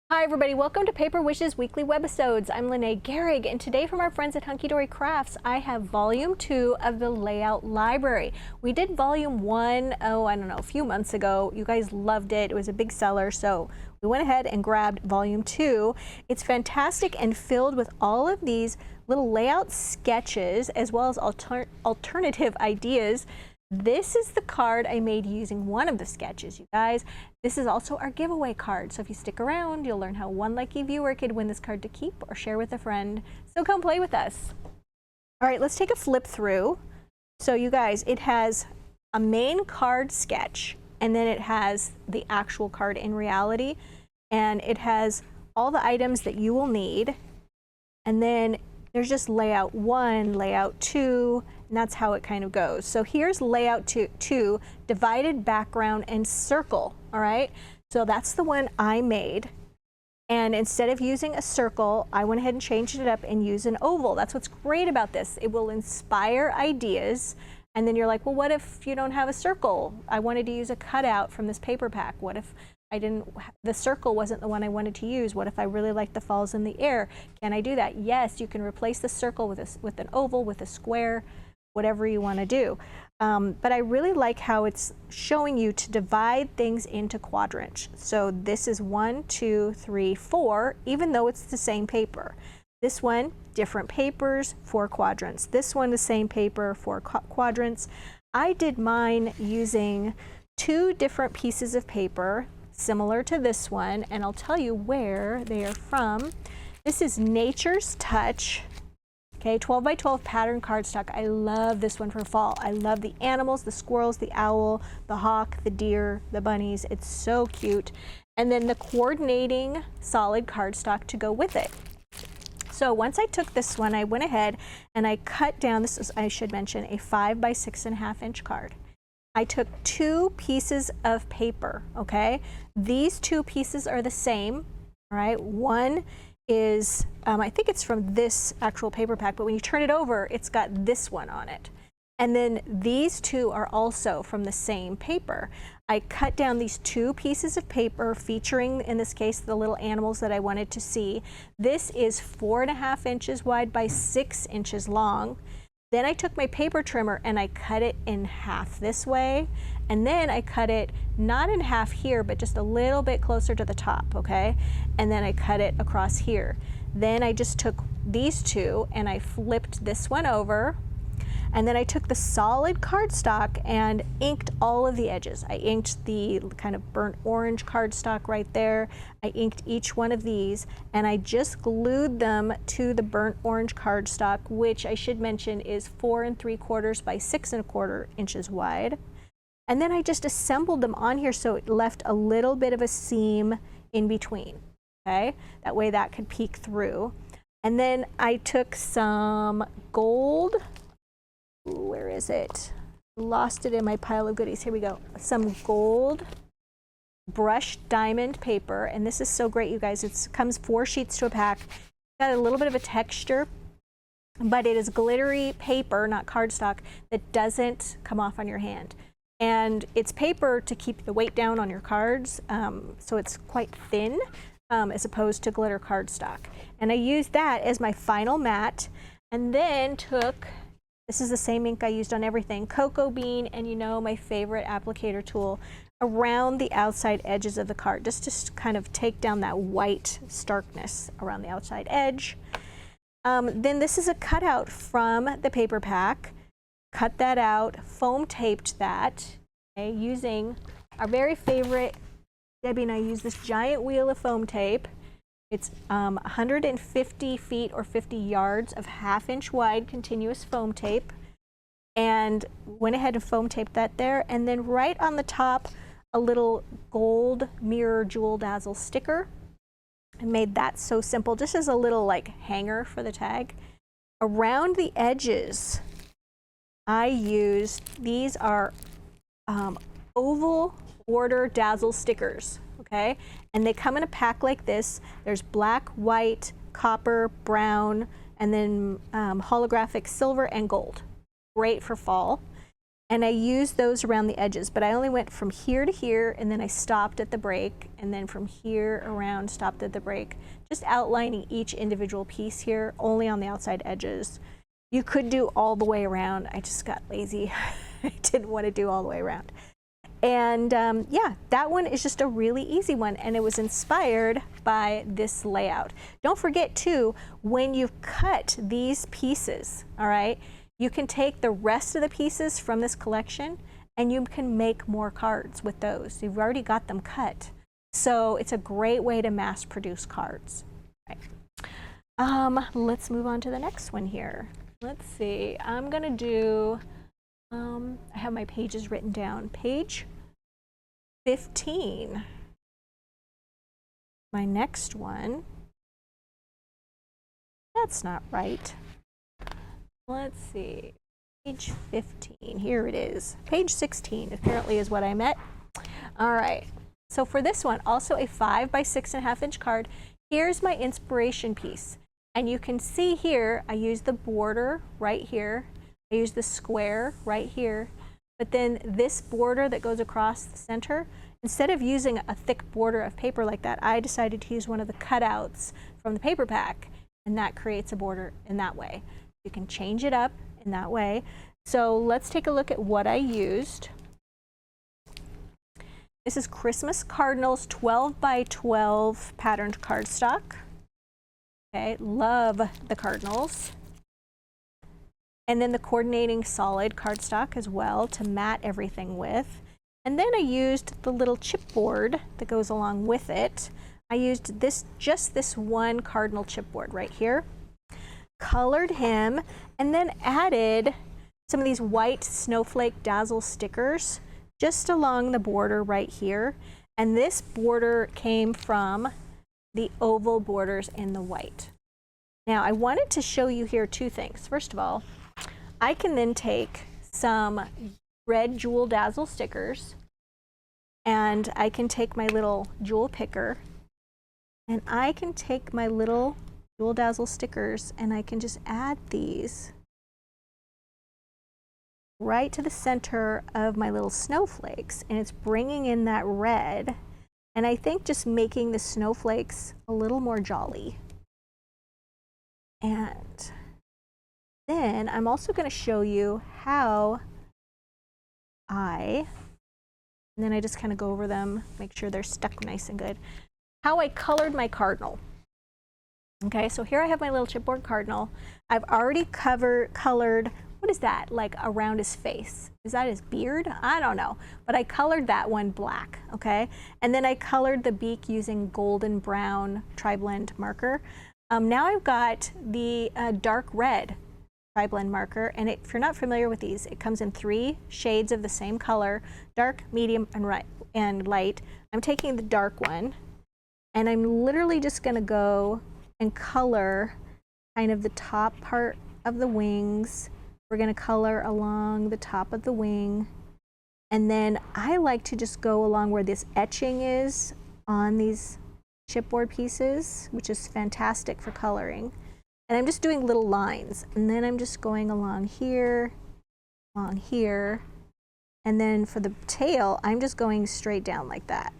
Hi everybody, welcome to Paper Wishes Weekly Webisodes. I'm Lene Gehrig, and today from our friends at Hunkydory Crafts, I have Volume 2 of the Layout Library. We did Volume 1, a few months ago. You guys loved it. It was a big seller, so we went ahead and grabbed Volume 2. It's fantastic and filled with all of these little layout sketches as well as alternative ideas. This is the card I made using one of the sketches, you guys. This is also our giveaway card, so if you stick around, you'll learn how one lucky viewer could win this card to keep or share with a friend. So come play with us. All right, let's take a flip through. So you guys, it has a main card sketch, and then it has the actual card in reality, and it has all the items that you will need, and then there's just layout 1, layout 2, and that's how it kind of goes. So here's layout 2, divided background and circle, all right? So that's the one I made. And instead of using a circle, I went ahead and changed it up and used an oval. That's what's great about this. It will inspire ideas. And then you're like, well, what if you don't have a circle? I wanted to use a cutout from this paper pack. What if the circle wasn't the one I wanted to use? What if I really like the falls in the air? Can I do that? Yes, you can replace the circle with an oval, with a square, whatever you want to do. But I really like how it's showing you to divide things into quadrants. So this is 1, 2, 3, 4, even though it's the same paper. This one, different papers, 4 quadrants. This one, the same paper, 4 quadrants. I did mine using 2 different pieces of paper, similar to this one, and I'll tell you where they are from. This is Nature's Touch, okay, 12 by 12 pattern cardstock. I love this one for fall. I love the animals, the squirrels, the owl, the hawk, the deer, the bunnies. It's so cute. And then the coordinating solid cardstock to go with it. So once I took this one, I went ahead and I cut down, this is, I should mention, a 5 by 6.5 inch card. I took 2 pieces of paper, okay? These 2 pieces are the same, all right? One is, I think it's from this actual paper pack, but when you turn it over, it's got this one on it. And then these 2 are also from the same paper. I cut down these 2 pieces of paper featuring, in this case, the little animals that I wanted to see. This is 4.5 inches wide by 6 inches long. Then I took my paper trimmer and I cut it in half this way. And then I cut it not in half here, but just a little bit closer to the top, okay? And then I cut it across here. Then I just took these 2 and I flipped this one over. And then I took the solid cardstock and inked all of the edges. I inked the kind of burnt orange cardstock right there. I inked each one of these, and I just glued them to the burnt orange cardstock, which I should mention is 4 3/4 by 6 1/4 inches wide. And then I just assembled them on here so it left a little bit of a seam in between, okay? That way that could peek through. And then I took some gold, where is it? Lost it in my pile of goodies. Here we go. Some gold brushed diamond paper, and this is so great, you guys. It comes 4 sheets to a pack. Got a little bit of a texture, but it is glittery paper, not cardstock, that doesn't come off on your hand. And it's paper to keep the weight down on your cards, so it's quite thin as opposed to glitter cardstock. And I used that as my final mat, and then took, this is the same ink I used on everything, cocoa bean, and you know my favorite applicator tool, around the outside edges of the card, just to kind of take down that white starkness around the outside edge. Then this is a cutout from the paper pack. Cut that out, foam taped that, okay, using our very favorite, Debbie and I use this giant wheel of foam tape. It's 150 feet or 50 yards of 1/2 inch wide continuous foam tape, and went ahead and foam taped that there. And then right on the top, a little gold mirror jewel dazzle sticker. I made that so simple, just as a little like hanger for the tag. Around the edges, I used, these are oval order dazzle stickers. Okay, and they come in a pack like this. There's black, white, copper, brown, and then holographic silver and gold. Great for fall. And I used those around the edges, but I only went from here to here, and then I stopped at the break, and then from here around, stopped at the break, just outlining each individual piece here, only on the outside edges. You could do all the way around. I just got lazy. I didn't want to do all the way around. And yeah, that one is just a really easy one, and it was inspired by this layout. Don't forget too, when you've cut these pieces, all right, you can take the rest of the pieces from this collection and you can make more cards with those. You've already got them cut. So it's a great way to mass produce cards. Right. Let's move on to the next one here. Let's see, I'm gonna do, I have my pages written down. Page 15. My next one, that's not right. Let's see, page 15, here it is. Page 16 apparently is what I meant. All right, so for this one, also a 5 by 6.5 inch card, here's my inspiration piece. And you can see here, I use the border right here, I use the square right here, but then this border that goes across the center, instead of using a thick border of paper like that, I decided to use one of the cutouts from the paper pack, and that creates a border in that way. You can change it up in that way. So let's take a look at what I used. This is Christmas Cardinals 12 by 12 patterned cardstock. Okay, love the Cardinals. And then the coordinating solid cardstock as well to mat everything with. And then I used the little chipboard that goes along with it. I used just this one cardinal chipboard right here. Colored him, and then added some of these white snowflake dazzle stickers just along the border right here. And this border came from the oval borders in the white. Now I wanted to show you here two things. First of all, I can then take some red jewel dazzle stickers, and I can take my little jewel picker, and I can take my little jewel dazzle stickers, and I can just add these right to the center of my little snowflakes, and it's bringing in that red, and I think just making the snowflakes a little more jolly. And then I'm also going to show you how and then I just kind of go over them, make sure they're stuck nice and good, how I colored my cardinal. Okay, so here I have my little chipboard cardinal. I've already colored, what is that, like around his face? Is that his beard? I don't know, but I colored that one black, okay? And then I colored the beak using golden brown tri-blend marker. Now I've got the dark red tri-blend marker, and if you're not familiar with these, it comes in 3 shades of the same color, dark, medium, and light. I'm taking the dark one, and I'm literally just gonna go and color kind of the top part of the wings. We're going to color along the top of the wing, and then I like to just go along where this etching is on these chipboard pieces, which is fantastic for coloring. And I'm just doing little lines, and then I'm just going along here, and then for the tail I'm just going straight down like that.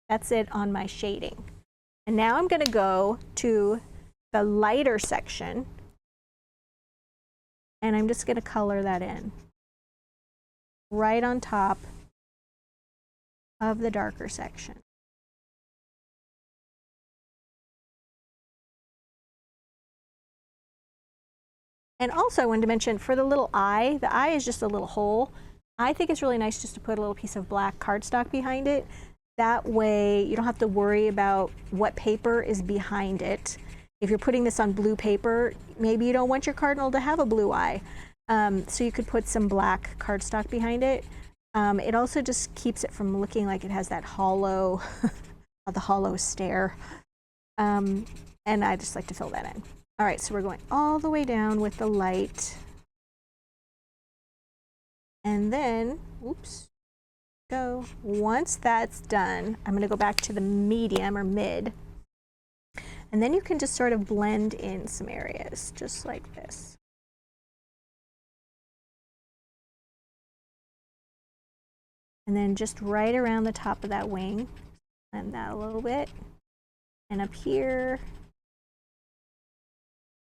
That's it on my shading. And now I'm going to go to the lighter section, and I'm just going to color that in right on top of the darker section. And also I wanted to mention for the little eye, the eye is just a little hole. I think it's really nice just to put a little piece of black cardstock behind it. That way you don't have to worry about what paper is behind it. If you're putting this on blue paper, maybe you don't want your cardinal to have a blue eye. So you could put some black cardstock behind it. It also just keeps it from looking like it has that hollow, the hollow stare. And I just like to fill that in. All right, so we're going all the way down with the light. And then, oops, go. Once that's done, I'm going to go back to the medium or mid. And then you can just sort of blend in some areas, just like this. And then just right around the top of that wing, and that a little bit. And up here,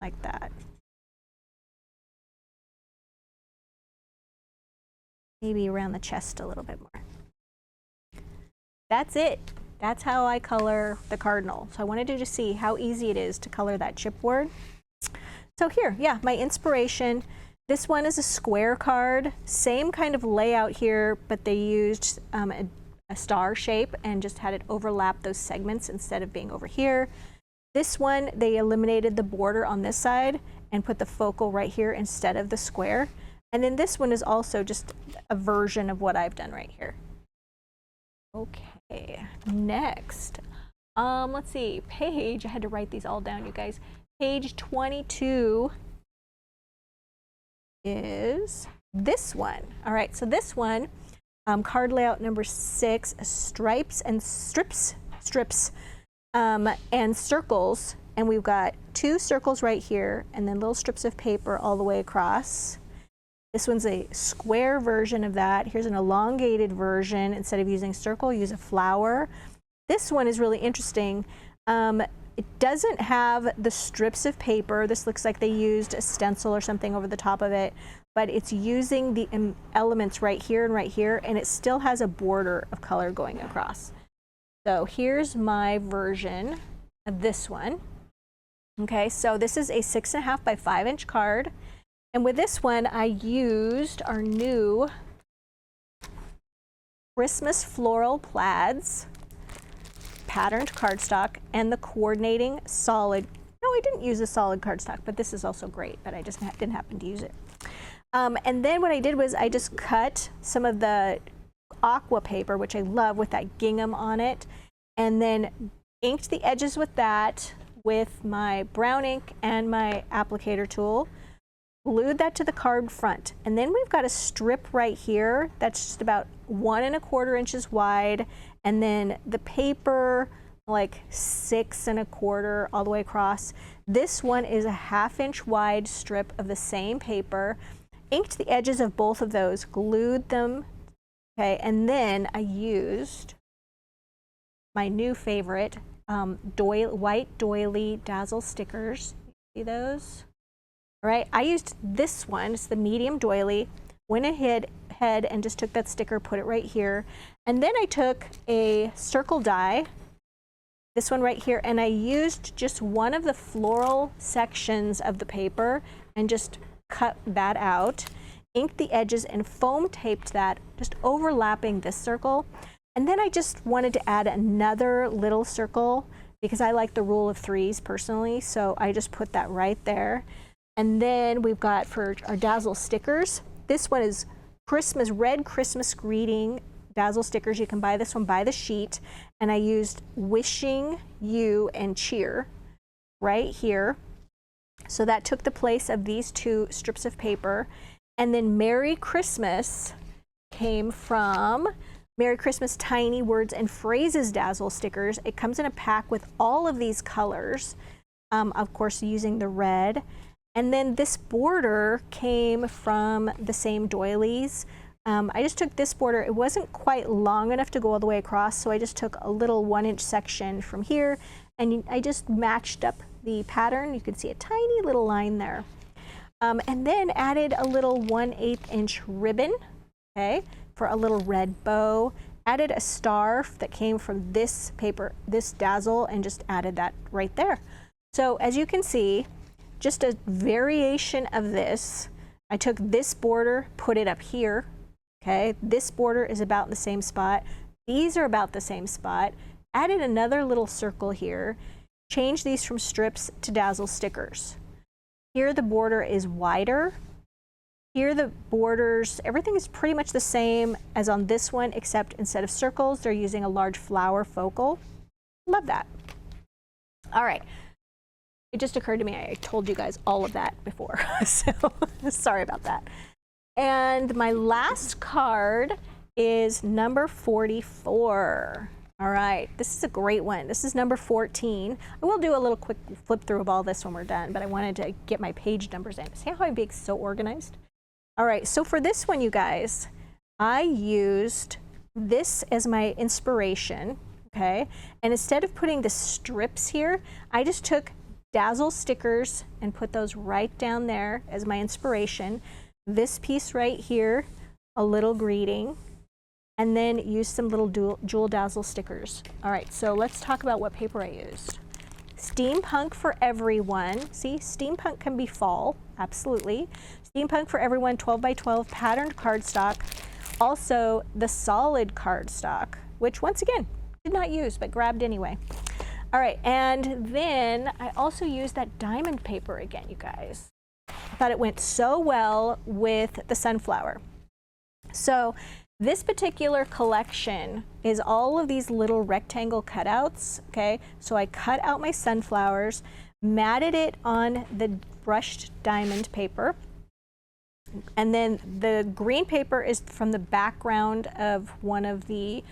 like that. Maybe around the chest a little bit more. That's it. That's how I color the cardinal. So I wanted to just see how easy it is to color that chipboard. So here, yeah, my inspiration. This one is a square card. Same kind of layout here, but they used a star shape and just had it overlap those segments instead of being over here. This one, they eliminated the border on this side and put the focal right here instead of the square. And then this one is also just a version of what I've done right here. Okay, next, let's see, page, I had to write these all down, you guys. Page 22 is this one. All right, so this one, card layout number 6, stripes and strips, and circles. And we've got 2 circles right here and then little strips of paper all the way across. This one's a square version of that. Here's an elongated version. Instead of using circle, use a flower. This one is really interesting. It doesn't have the strips of paper. This looks like they used a stencil or something over the top of it, but it's using the elements right here, and it still has a border of color going across. So here's my version of this one. Okay, so this is a 6.5 by 5 inch card. And with this one, I used our new Christmas floral plaids patterned cardstock and the coordinating solid. No, I didn't use a solid cardstock, but this is also great, but I just didn't happen to use it. And then what I did was I just cut some of the aqua paper, which I love, with that gingham on it, and then inked the edges with that with my brown ink and my applicator tool. Glued that to the card front, and then we've got a strip right here that's just about 1 1/4 inches wide, and then the paper like 6 1/4 all the way across. This one is a 1/2 inch wide strip of the same paper. Inked the edges of both of those, glued them, okay, and then I used my new favorite white doily dazzle stickers. See those? All right, I used this one, it's the medium doily, went ahead and just took that sticker, put it right here. And then I took a circle die, this one right here, and I used just one of the floral sections of the paper and just cut that out, inked the edges and foam taped that, just overlapping this circle. And then I just wanted to add another little circle because I like the rule of 3s personally, so I just put that right there. And then we've got for our dazzle stickers, this one is red Christmas greeting dazzle stickers. You can buy this one by the sheet, and I used wishing you and cheer right here. So that took the place of these 2 strips of paper. And then Merry Christmas came from Merry Christmas Tiny Words and Phrases dazzle stickers. It comes in a pack with all of these colors, of course using the red. And then this border came from the same doilies. I just took this border. It wasn't quite long enough to go all the way across, so I just took a little 1 inch section from here, and I just matched up the pattern. You can see a tiny little line there. And then added a little 1/8 inch ribbon, okay, for a little red bow. Added a star that came from this paper, this dazzle, and just added that right there. So as you can see, just a variation of this. I took this border, put it up here, okay? This border is about the same spot. These are about the same spot. Added another little circle here. Changed these from strips to dazzle stickers. Here the border is wider. Here the borders, everything is pretty much the same as on this one, except instead of circles, they're using a large flower focal. Love that. All right. It just occurred to me, I told you guys all of that before, so sorry about that. And my last card is number 44. All right, this is a great one. This is number 14. I will do a little quick flip through of all this when we're done, but I wanted to get my page numbers in. See how I'm being so organized? All right, so for this one, you guys, I used this as my inspiration, okay? And instead of putting the strips here, I just took Dazzle stickers and put those right down there as my inspiration. This piece right here, a little greeting, and then use some little Jewel Dazzle stickers. All right, so let's talk about what paper I used. Steampunk for Everyone. See, steampunk can be fall, absolutely. Steampunk for Everyone 12 by 12 patterned cardstock. Also the solid cardstock, which once again, did not use, but grabbed anyway. All right, and then I also used that diamond paper again, you guys. I thought it went so well with the sunflower. So this particular collection is all of these little rectangle cutouts, okay? So I cut out my sunflowers, matted it on the brushed diamond paper, and then the green paper is from the background of one of the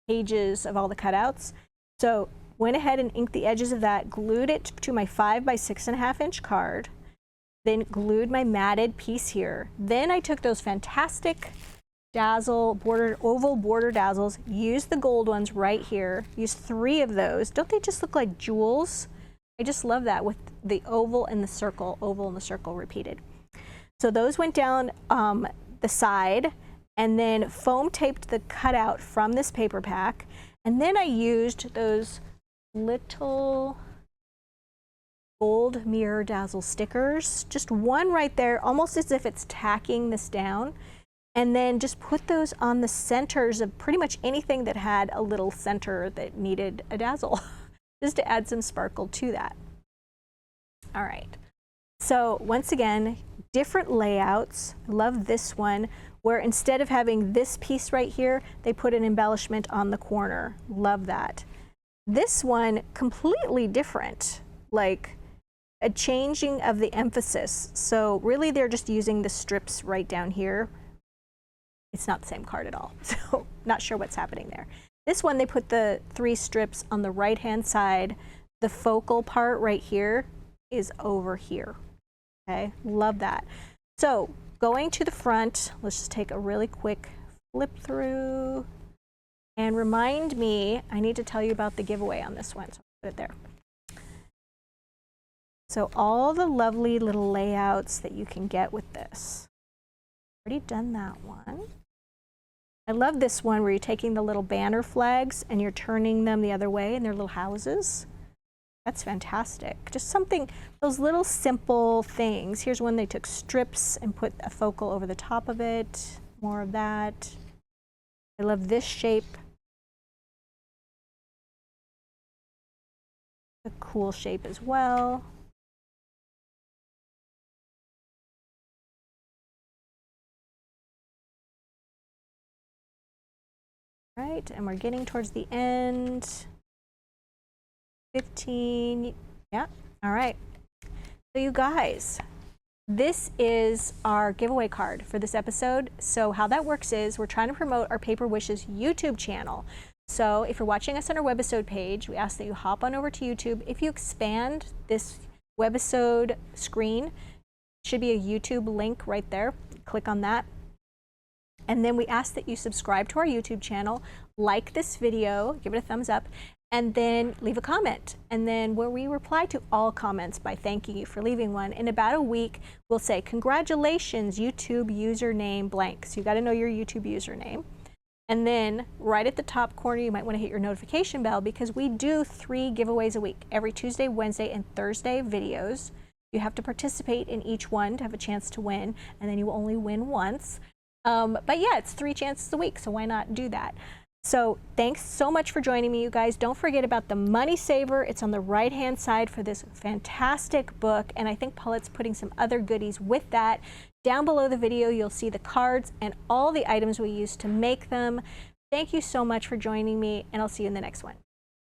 pages of all the cutouts. So went ahead and inked the edges of that, glued it to my 5 by 6.5 inch card, then glued my matted piece here. Then I took those fantastic Dazzle oval border dazzles, used the gold ones right here, used 3 of those. Don't they just look like jewels? I just love that with the oval and the circle repeated. So those went down the side, and then foam taped the cutout from this paper pack. And then I used those little gold mirror dazzle stickers, just one right there, almost as if it's tacking this down. And then just put those on the centers of pretty much anything that had a little center that needed a dazzle, just to add some sparkle to that. All right, so once again, different layouts. I love this one, where instead of having this piece right here, they put an embellishment on the corner. Love that. This one, completely different, like a changing of the emphasis. So really they're just using the strips right down here. It's not the same card at all, so not sure what's happening there. This one, they put the 3 strips on the right-hand side. The focal part right here is over here, okay? Love that. So going to the front, let's just take a really quick flip through and remind me, I need to tell you about the giveaway on this one, so I'll put it there. So all the lovely little layouts that you can get with this. Already done that one. I love this one where you're taking the little banner flags and you're turning them the other way in their little houses. That's fantastic. Just something, those little simple things. Here's one they took strips and put a focal over the top of it. More of that. I love this shape. A cool shape as well. Right, and we're getting towards the end. 15, yeah, all right. So you guys, this is our giveaway card for this episode. So how that works is we're trying to promote our Paper Wishes YouTube channel. So if you're watching us on our webisode page, we ask that you hop on over to YouTube. If you expand this webisode screen, should be a YouTube link right there. Click on that. And then we ask that you subscribe to our YouTube channel, like this video, give it a thumbs up, and then leave a comment. And then where we reply to all comments by thanking you for leaving one. In about a week, we'll say, congratulations, YouTube username blank. So you got to know your YouTube username. And then right at the top corner, you might want to hit your notification bell because we do 3 giveaways a week, every Tuesday, Wednesday, and Thursday videos. You have to participate in each one to have a chance to win, and then you will only win once. But yeah, it's 3 chances a week, so why not do that? So thanks so much for joining me, you guys. Don't forget about the Money Saver. It's on the right-hand side for this fantastic book, and I think Paulette's putting some other goodies with that. Down below the video, you'll see the cards and all the items we used to make them. Thank you so much for joining me, and I'll see you in the next one.